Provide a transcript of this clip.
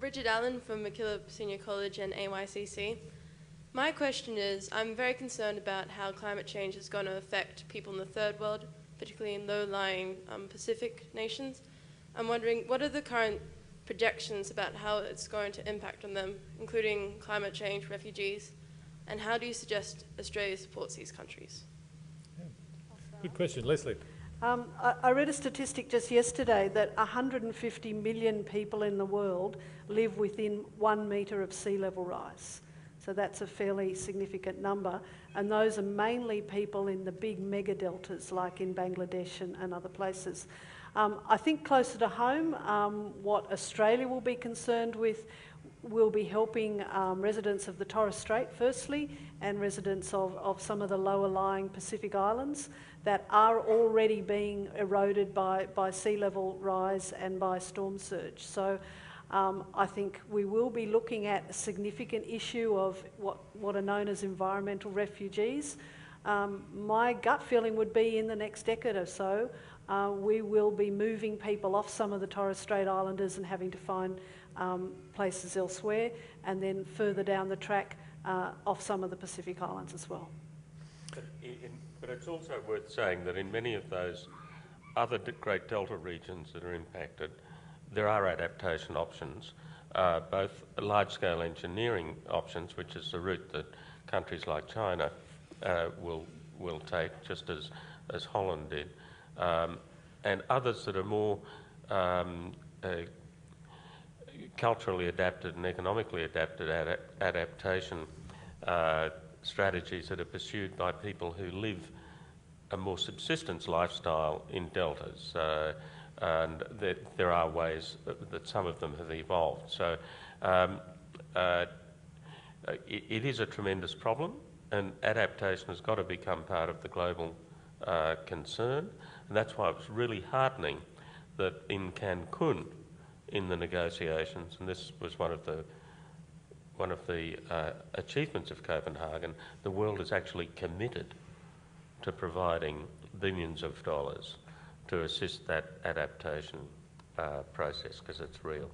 Bridget Allen from MacKillop Senior College and AYCC. My question is, I'm very concerned about how climate change is going to affect people in the third world, particularly in low-lying Pacific nations. I'm wondering, what are the current projections about how it's going to impact on them, including climate change, refugees, and how do you suggest Australia supports these countries? Yeah. Good question. Lesley. I read a statistic just yesterday that 150 million people in the world live within 1 metre of sea level rise. So that's a fairly significant number. And those are mainly people in the big mega deltas like in Bangladesh and other places. I think closer to home, what Australia will be concerned with will be helping residents of the Torres Strait firstly, and residents of some of the lower lying Pacific islands that are already being eroded by sea level rise and by storm surge. So I think we will be looking at a significant issue of what are known as environmental refugees. My gut feeling would be in the next decade or so, we will be moving people off some of the Torres Strait Islanders and having to find places elsewhere, and then further down the track off some of the Pacific Islands as well. But it's also worth saying that in many of those other great delta regions that are impacted, there are adaptation options, both large-scale engineering options, which is the route that countries like China will take, just as Holland did, and others that are more culturally adapted and economically adapted adaptation strategies that are pursued by people who live a more subsistence lifestyle in deltas. And there are ways that some of them have evolved. So it is a tremendous problem, and adaptation has got to become part of the global concern. And that's why it was really heartening that in Cancun, in the negotiations, and this was one of the achievements of Copenhagen, the world is actually committed to providing billions of dollars to assist that adaptation process, because it's real.